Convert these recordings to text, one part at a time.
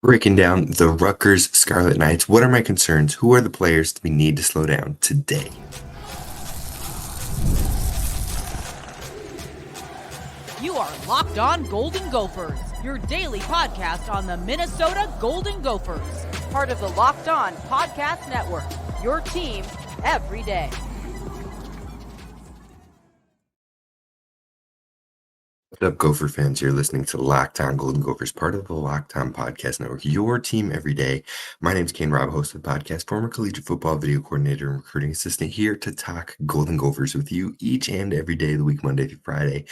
Breaking down the Rutgers Scarlet Knights. What are my concerns? Who are the players we need to slow down today? You are Locked On Golden Gophers, your daily podcast on the Minnesota Golden Gophers, part of the Locked On Podcast Network, your team every day. What's up, Gopher fans? You're listening to Locked On Golden Gophers, part of the Locked On Podcast Network, your team every day. My name's Kane Rob, host of the podcast, former collegiate football video coordinator and recruiting assistant, here to talk Golden Gophers with you each and every day of the week, Monday through Friday.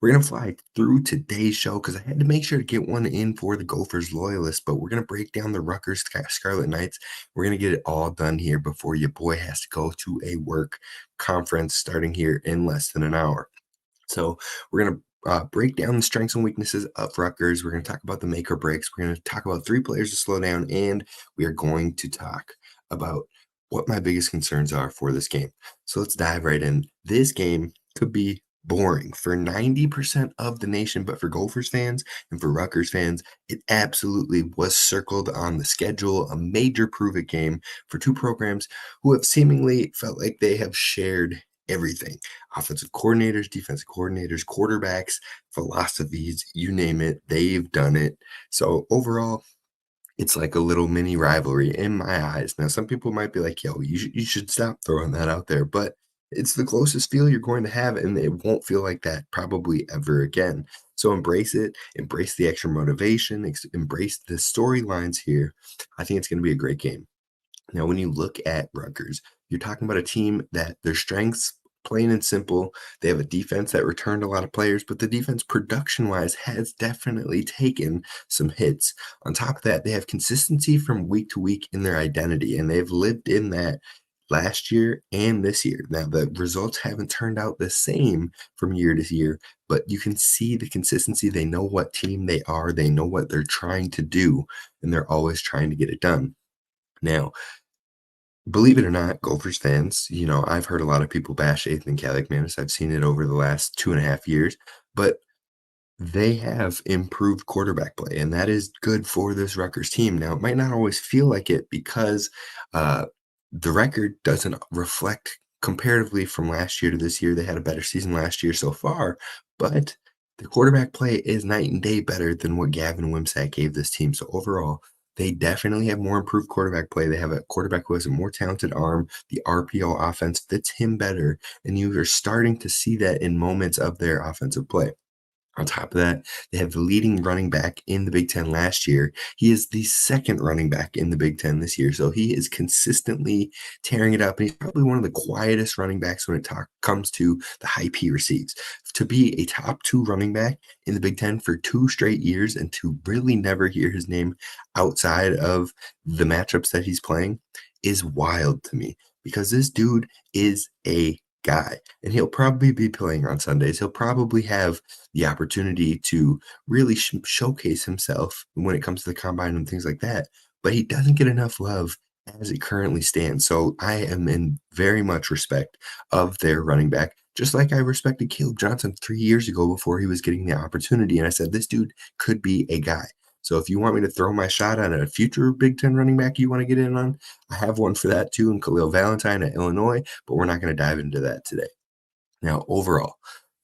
We're going to fly through today's show because I had to make sure to get one in for the Gophers loyalists, but we're going to break down the Rutgers Scarlet Knights. We're going to get it all done here before your boy has to go to a work conference starting here in less than an hour. So we're going to break down the strengths and weaknesses of Rutgers. We're going to talk about the make or breaks. We're going to talk about 3 players to slow down, and we are going to talk about what my biggest concerns are for this game. So let's dive right in. This game could be boring for 90% of the nation, but for Gophers fans and for Rutgers fans, it absolutely was circled on the schedule, a major prove-it game for 2 programs who have seemingly felt like they have shared everything. Offensive coordinators, defensive coordinators, quarterbacks, philosophies, you name it, they've done it. So overall, it's like a little mini rivalry in my eyes. Now, some people might be like, yo, you should stop throwing that out there, but it's the closest feel you're going to have, and it won't feel like that probably ever again. So embrace it, embrace the extra motivation, embrace the storylines here. I think it's going to be a great game. Now, when you look at Rutgers, you're talking about a team that their strengths, plain and simple, they have a defense that returned a lot of players, but the defense production-wise has definitely taken some hits. On top of that, they have consistency from week to week in their identity, and they've lived in that last year and this year. Now, the results haven't turned out the same from year to year, but you can see the consistency. They know what team they are. They know what they're trying to do, and they're always trying to get it done. Now, believe it or not, Gophers fans, I've heard a lot of people bash Ethan Kaliakmanis. I've seen it over the last 2.5 years, but they have improved quarterback play, and that is good for this Rutgers team. Now, it might not always feel like it because the record doesn't reflect comparatively from last year to this year. They had a better season last year so far, but the quarterback play is night and day better than what Gavin Wimsatt gave this team. So overall, they definitely have more improved quarterback play. They have a quarterback who has a more talented arm. The RPO offense fits him better, and you are starting to see that in moments of their offensive play. On top of that, they have the leading running back in the Big Ten last year. He is the second running back in the Big Ten this year, so he is consistently tearing it up, and he's probably one of the quietest running backs when it comes to the hype he receives. To be a top 2 running back in the Big Ten for 2 straight years and to really never hear his name outside of the matchups that he's playing is wild to me, because this dude is a guy, and he'll probably be playing on Sundays. He'll probably have the opportunity to really showcase himself when it comes to the combine and things like that, but he doesn't get enough love as it currently stands. So I am in very much respect of their running back, just like I respected Caleb Johnson 3 years ago before he was getting the opportunity, and I said, this dude could be a guy. So if you want me to throw my shot on a future Big Ten running back you want to get in on, I have one for that too in Khalil Valentine at Illinois, but we're not going to dive into that today. Now, overall,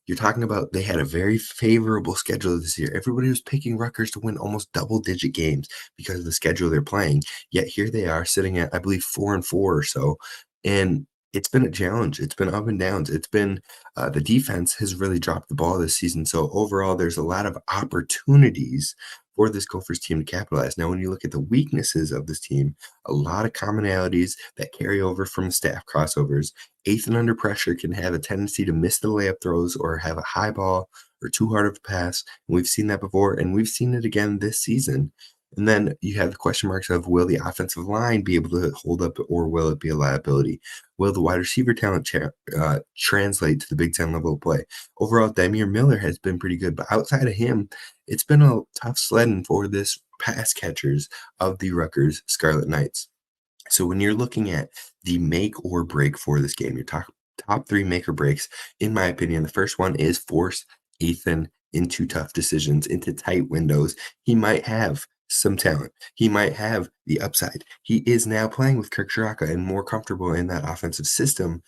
you're talking about they had a very favorable schedule this year. Everybody was picking Rutgers to win almost double-digit games because of the schedule they're playing, yet here they are sitting at, I believe, 4-4 or so, and it's been a challenge. It's been up and downs. It's been the defense has really dropped the ball this season. So overall, there's a lot of opportunities for this Gophers team to capitalize. Now, when you look at the weaknesses of this team, a lot of commonalities that carry over from staff crossovers. Ethan under pressure can have a tendency to miss the layup throws or have a high ball or too hard of a pass. And we've seen that before, and we've seen it again this season. And then you have the question marks of, will the offensive line be able to hold up, or will it be a liability? Will the wide receiver talent translate to the Big Ten level of play? Overall, Damier Miller has been pretty good, but outside of him, it's been a tough sledding for this pass catchers of the Rutgers Scarlet Knights. So when you're looking at the make or break for this game, your top 3 make or breaks, in my opinion, the first one is force Ethan into tough decisions, into tight windows. He might have some talent. He might have the upside. He is now playing with Kirk Shiraka and more comfortable in that offensive system.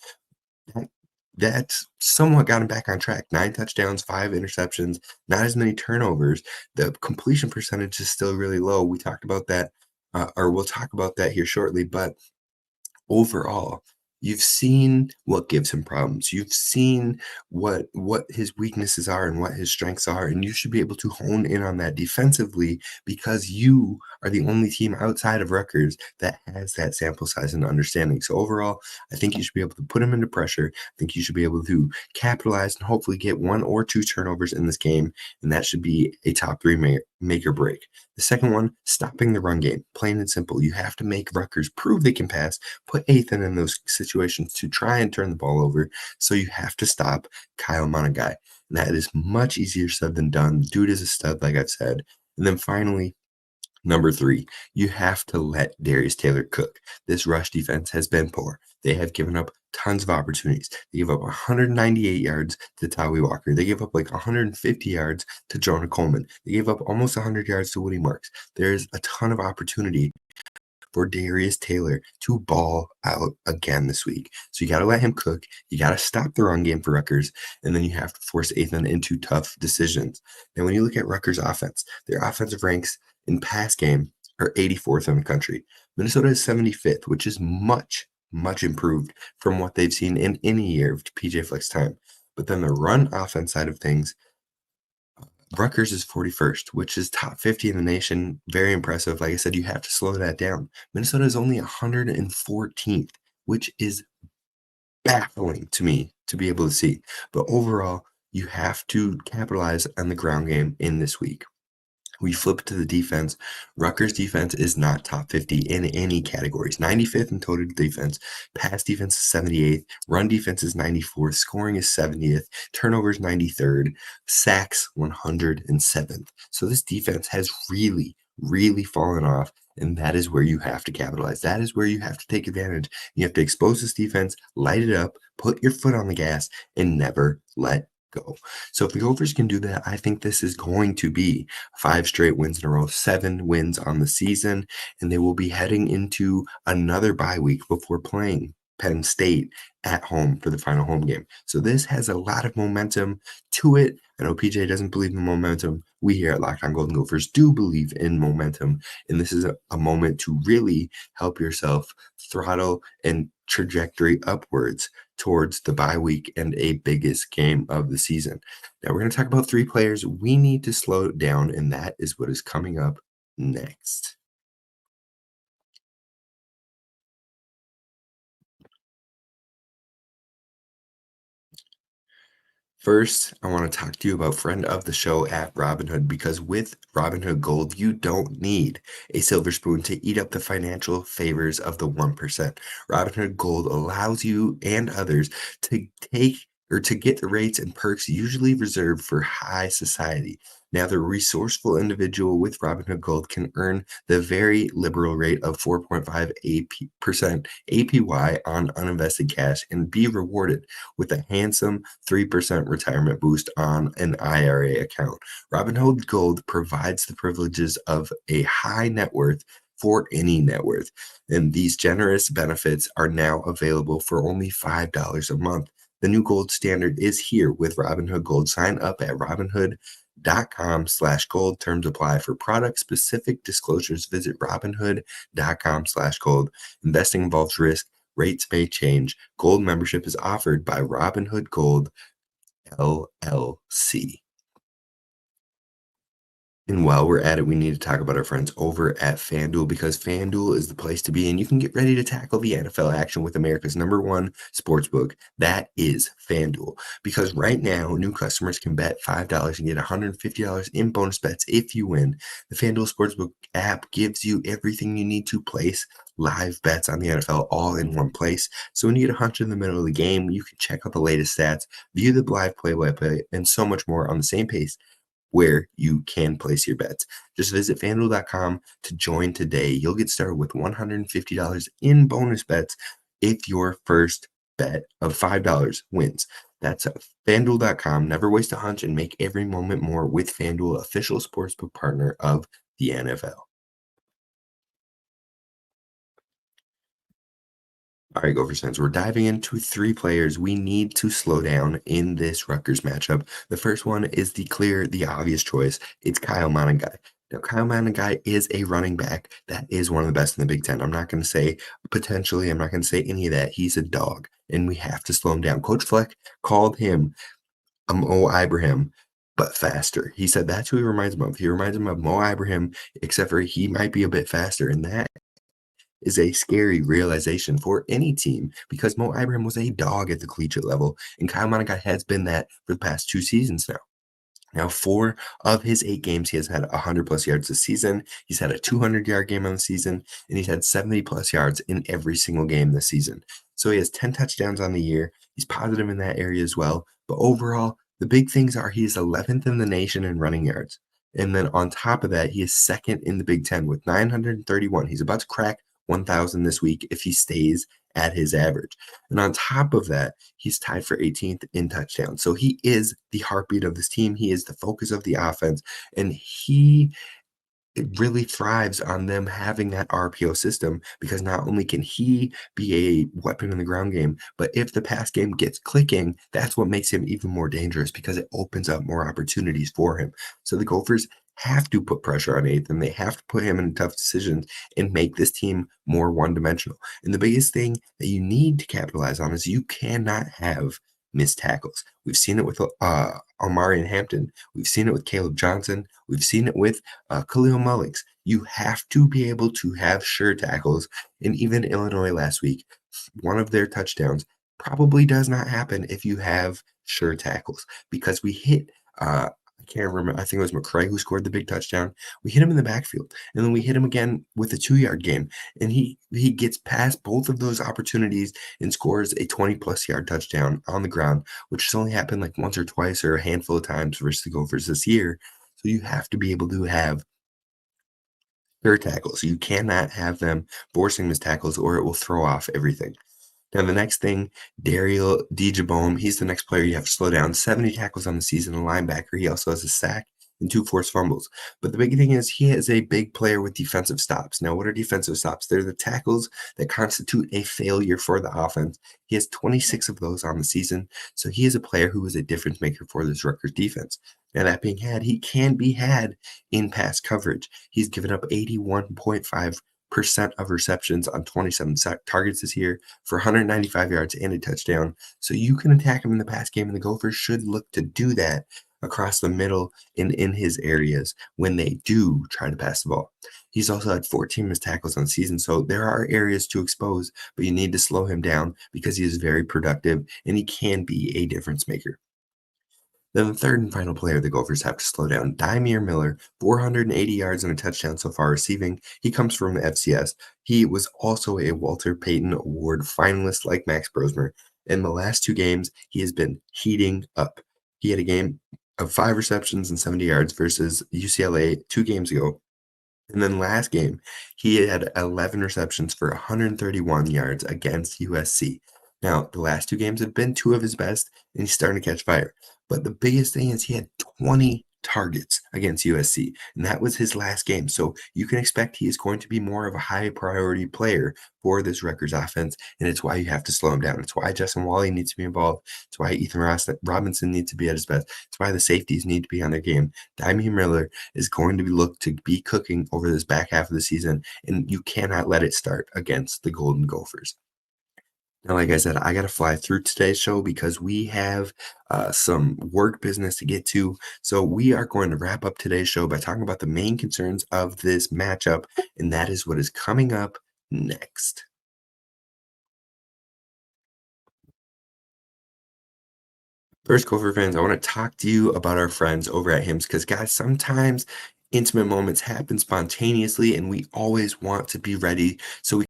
That that's somewhat got him back on track. 9 touchdowns, 5 interceptions, not as many turnovers. The completion percentage is still really low. We talked about that, or we'll talk about that here shortly, but overall, you've seen what gives him problems. You've seen what his weaknesses are and what his strengths are, and you should be able to hone in on that defensively because you are the only team outside of Rutgers that has that sample size and understanding. So overall, I think you should be able to put him into pressure. I think you should be able to capitalize and hopefully get 1 or 2 turnovers in this game, and that should be a top 3 make or break. The second one, stopping the run game. Plain and simple. You have to make Rutgers prove they can pass, put Ethan in those situations to try and turn the ball over. So you have to stop Kyle Monagai. And that is much easier said than done. Dude is a stud, like I've said. And then finally, number 3, you have to let Darius Taylor cook. This rush defense has been poor. They have given up tons of opportunities. They gave up 198 yards to Tawi Walker. They gave up like 150 yards to Jonah Coleman. They gave up almost 100 yards to Woody Marks. There's a ton of opportunity for Darius Taylor to ball out again this week. So you got to let him cook. You got to stop the run game for Rutgers, and then you have to force Ethan into tough decisions. Now, when you look at Rutgers' offense, their offensive ranks in pass game are 84th in the country. Minnesota is 75th, which is much improved from what they've seen in any year of PJ Fleck's time. But then the run offense side of things, Rutgers is 41st, which is top 50 in the nation. Very impressive. Like I said, you have to slow that down. Minnesota is only 114th, which is baffling to me to be able to see. But overall, you have to capitalize on the ground game in this week. We flip to the defense. Rutgers defense is not top 50 in any categories. 95th in total defense. Pass defense is 78th. Run defense is 94th. Scoring is 70th. Turnovers 93rd. Sacks 107th. So this defense has really fallen off, and that is where you have to capitalize. That is where you have to take advantage. You have to expose this defense, light it up, put your foot on the gas, and never let go. So if the Gophers can do that, I think this is going to be 5 straight wins in a row, 7 wins on the season, and they will be heading into another bye week before playing Penn State at home for the final home game. So this has a lot of momentum to it. I know PJ doesn't believe in momentum. We here at Locked On Golden Gophers do believe in momentum, and this is a moment to really help yourself throttle and trajectory upwards towards the bye week and a biggest game of the season. Now we're going to talk about 3 players we need to slow down, and that is what is coming up next. First, I want to talk to you about friend of the show at Robinhood, because with Robinhood Gold, you don't need a silver spoon to eat up the financial favors of the 1%. Robinhood Gold allows you and others to get the rates and perks usually reserved for high society. Now, the resourceful individual with Robinhood Gold can earn the very liberal rate of 4.5% APY on uninvested cash and be rewarded with a handsome 3% retirement boost on an IRA account. Robinhood Gold provides the privileges of a high net worth for any net worth, and these generous benefits are now available for only $5 a month. The new gold standard is here with Robinhood Gold. Sign up at Robinhood.com/gold. Terms apply. For product specific disclosures, visit Robinhood.com/gold. Investing involves risk. Rates may change. Gold membership is offered by Robinhood Gold LLC. And while we're at it, we need to talk about our friends over at FanDuel, because FanDuel is the place to be, and you can get ready to tackle the NFL action with America's #1 sportsbook. That is FanDuel. Because right now, new customers can bet $5 and get $150 in bonus bets if you win. The FanDuel Sportsbook app gives you everything you need to place live bets on the NFL all in one place. So when you get a hunch in the middle of the game, you can check out the latest stats, view the live play-by-play, and so much more on the same pace where you can place your bets. Just visit FanDuel.com to join today. You'll get started with $150 in bonus bets if your first bet of $5 wins. That's FanDuel.com. Never waste a hunch and make every moment more with FanDuel, official sportsbook partner of the NFL. All right, Gophers fans, we're diving into three players we need to slow down in this Rutgers matchup. The first one is the obvious choice. It's Kyle Monangai. Now, Kyle Monangai is a running back that is one of the best in the Big Ten. I'm not going to say potentially, I'm not going to say any of that. He's a dog, and we have to slow him down. Coach Fleck called him Mo Ibrahim, but faster. He said that's who he reminds him of. He reminds him of Mo Ibrahim, except for he might be a bit faster, and that is a scary realization for any team because Mo Ibrahim was a dog at the collegiate level, and Kyle Monaghan has been that for the past 2 seasons now. Now, 4 of his 8 games, he has had 100-plus yards this season. He's had a 200-yard game on the season, and he's had 70-plus yards in every single game this season. So he has 10 touchdowns on the year. He's positive in that area as well. But overall, the big things are he is 11th in the nation in running yards. And then on top of that, he is second in the Big Ten with 931. He's about to crack 1,000 this week if he stays at his average. And on top of that, he's tied for 18th in touchdowns. So he is the heartbeat of this team. He is the focus of the offense. And he it really thrives on them having that RPO system because not only can he be a weapon in the ground game, but if the pass game gets clicking, that's what makes him even more dangerous because it opens up more opportunities for him. So the Gophers have to put pressure on Ethan. They have to put him in tough decisions and make this team more one-dimensional. And the biggest thing that you need to capitalize on is you cannot have missed tackles. We've seen it with Omari and Hampton. We've seen it with Caleb Johnson. We've seen it with Khalil Mullings. You have to be able to have sure tackles. And even Illinois last week, one of their touchdowns probably does not happen if you have sure tackles because we hit I can't remember. I think it was McCray who scored the big touchdown. We hit him in the backfield, and then we hit him again with a 2-yard game. And he gets past both of those opportunities and scores a 20-plus yard touchdown on the ground, which has only happened like once or twice or a handful of times versus the Gophers this year. So you have to be able to have their tackles. You cannot have them forcing missed tackles, or it will throw off everything. Now, the next thing, Daryl DeJabome, he's the next player you have to slow down. 70 tackles on the season, a linebacker. He also has a sack and 2 forced fumbles. But the big thing is he is a big player with defensive stops. Now, what are defensive stops? They're the tackles that constitute a failure for the offense. He has 26 of those on the season. So he is a player who is a difference maker for this Rutgers defense. Now, that being had, he can be had in pass coverage. He's given up 81.5% of receptions on 27 targets this year for 195 yards and a touchdown. So you can attack him in the pass game, and the Gophers should look to do that across the middle and in his areas when they do try to pass the ball. He's also had 14 missed tackles on the season, so there are areas to expose, but you need to slow him down because he is very productive and he can be a difference maker. Then the third and final player the Gophers have to slow down, Dymere Miller, 480 yards and a touchdown so far receiving. He comes from the FCS. He was also a Walter Payton Award finalist like Max Brosmer. In the last 2 games, he has been heating up. He had a game of 5 receptions and 70 yards versus UCLA 2 games ago. And then last game, he had 11 receptions for 131 yards against USC. Now, the last 2 games have been 2 of his best, and he's starting to catch fire. But the biggest thing is he had 20 targets against USC, and that was his last game. So you can expect he is going to be more of a high priority player for this Rutgers offense, and it's why you have to slow him down. It's why Justin Wally needs to be involved. It's why Ethan Robinson needs to be at his best. It's why the safeties need to be on their game. Dymere Miller is going to look to be cooking over this back half of the season, and you cannot let it start against the Golden Gophers. Now, like I said, I got to fly through today's show because we have some work business to get to. So we are going to wrap up today's show by talking about the main concerns of this matchup, and that is what is coming up next. First, Gopher fans, I want to talk to you about our friends over at Hims because, guys, sometimes intimate moments happen spontaneously, and we always want to be ready so we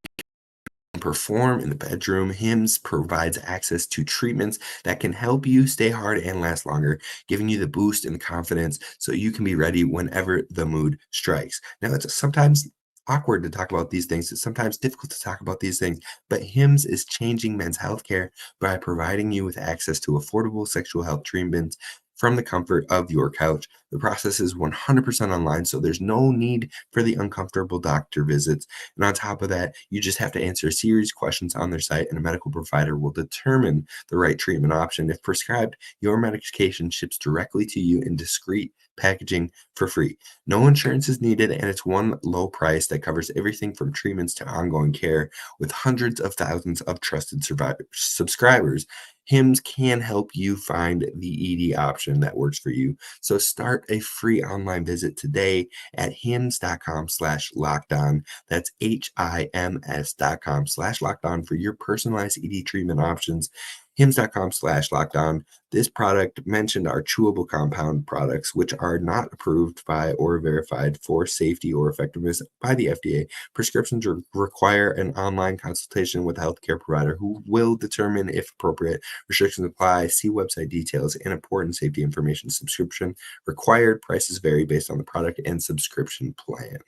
perform in the bedroom. Hims provides access to treatments that can help you stay hard and last longer, giving you the boost and the confidence so you can be ready whenever the mood strikes. Now, sometimes awkward to talk about these things. It's sometimes difficult to talk about these things, but HIMS is changing men's healthcare by providing you with access to affordable sexual health treatments from the comfort of your couch. The process is 100% online, so there's no need for the uncomfortable doctor visits. And on top of that, you just have to answer a series of questions on their site, and a medical provider will determine the right treatment option. If prescribed, your medication ships directly to you in discreet packaging for free. No insurance is needed, and it's one low price that covers everything from treatments to ongoing care. With hundreds of thousands of trusted subscribers, HIMS can help you find the ED option that works for you. So start a free online visit today at hims.com/lockedon. That's HIMS.com/lockedon for your personalized ED treatment options. hims.com/lockedon. This product mentioned are chewable compound products, which are not approved by or verified for safety or effectiveness by the FDA. Prescriptions require an online consultation with a healthcare provider who will determine if appropriate. Restrictions apply. See website details and important safety information. Subscription required. Prices vary based on the product and subscription plan.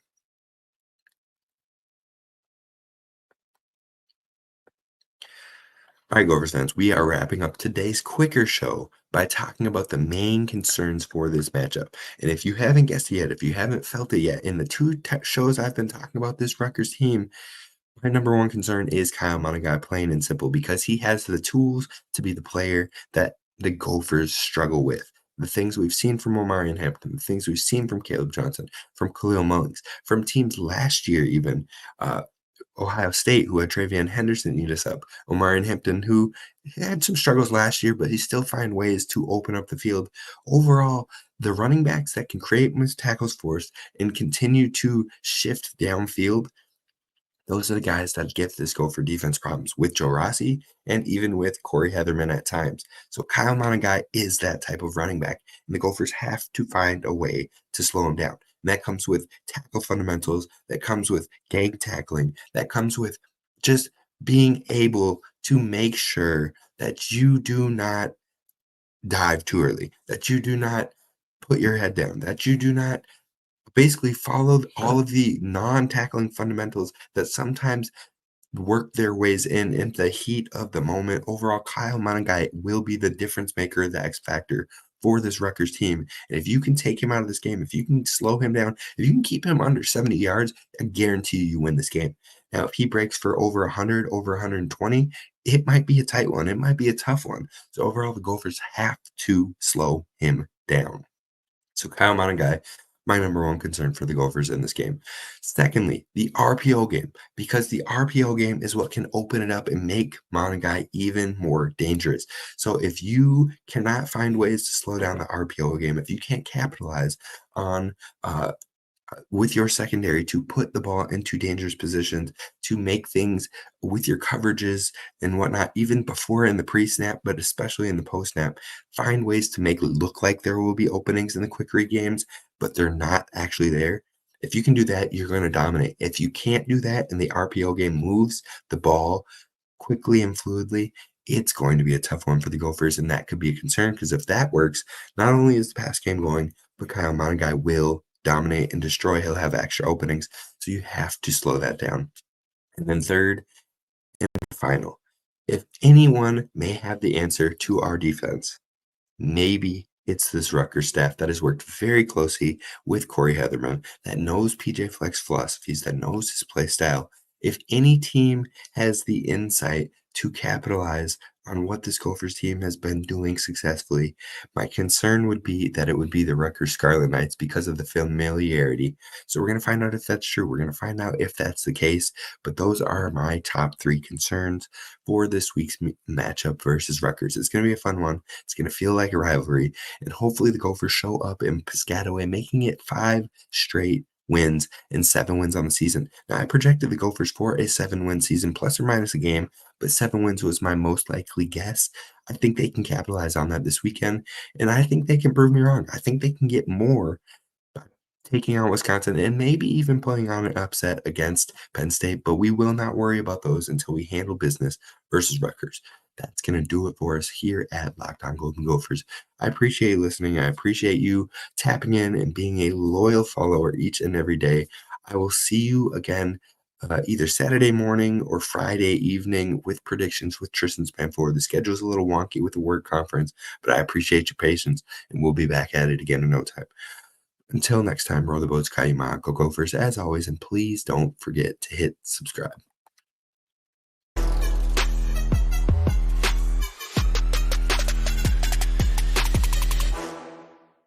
All right, Gophers fans, we are wrapping up today's quicker show by talking about the main concerns for this matchup. And if you haven't guessed it yet, if you haven't felt it yet, in the two shows I've been talking about this Rutgers team, my number one concern is Kyle Monaghan, plain and simple, because he has the tools to be the player that the Gophers struggle with. The things we've seen from Omarion Hampton, the things we've seen from Caleb Johnson, from Khalil Mullings, from teams last year even, Ohio State, who had Travion Henderson eat us up. Omarion Hampton, who had some struggles last year, but he still find ways to open up the field. Overall, the running backs that can create missed tackles forced and continue to shift downfield, those are the guys that give this Gopher defense problems with Joe Rossi and even with Corey Heatherman at times. So Kyle Monaghan is that type of running back, and the Gophers have to find a way to slow him down. And that comes with tackle fundamentals, that comes with gang tackling, that comes with just being able to make sure that you do not dive too early, that you do not put your head down, that you do not basically follow all of the non-tackling fundamentals that sometimes work their ways in the heat of the moment. Overall, Kyle Monaghan will be the difference maker, the X factor for this Rutgers team. And if you can take him out of this game, if you can slow him down, if you can keep him under 70 yards, I guarantee you win this game. Now, if he breaks for over 100, over 120, it might be a tight one. It might be a tough one. So overall, the Gophers have to slow him down. So Kyle Monaghan, my number one concern for the Gophers in this game. Secondly, the RPO game, because the RPO game is what can open it up and make Monaghan even more dangerous. So if you cannot find ways to slow down the RPO game, if you can't capitalize on with your secondary to put the ball into dangerous positions, to make things with your coverages and whatnot, even before in the pre-snap, but especially in the post-snap, find ways to make it look like there will be openings in the quick read games, but they're not actually there. If you can do that, you're going to dominate. If you can't do that and the RPO game moves the ball quickly and fluidly, it's going to be a tough one for the Gophers, and that could be a concern because if that works, not only is the pass game going, but Kyle Monaghan will dominate and destroy. He'll have extra openings, so you have to slow that down. And then third and final, if anyone may have the answer to our defense, maybe it's this Rutgers staff that has worked very closely with Corey Heatherman, that knows PJ Fleck's philosophies, that knows his play style. If any team has the insight to capitalize on what this Gophers team has been doing successfully, my concern would be that it would be the Rutgers Scarlet Knights because of the familiarity. So we're going to find out if that's true. We're going to find out if that's the case. But those are my top three concerns for this week's matchup versus Rutgers. It's going to be a fun one. It's going to feel like a rivalry. And hopefully the Gophers show up in Piscataway, making it 5 straight wins and 7 wins on the season. Now, I projected the Gophers for a 7-win season, plus or minus a game, but 7 wins was my most likely guess. I think they can capitalize on that this weekend, and I think they can prove me wrong. I think they can get more by taking out Wisconsin and maybe even playing on an upset against Penn State, but we will not worry about those until we handle business versus Rutgers. That's going to do it for us here at Locked On Golden Gophers. I appreciate you listening. I appreciate you tapping in and being a loyal follower each and every day. I will see you again either Saturday morning or Friday evening with predictions with Tristyn Spann-Ford. The schedule is a little wonky with the word conference, but I appreciate your patience, and we'll be back at it again in no time. Until next time, row the boats, Kaima, go Gophers, as always, and please don't forget to hit subscribe.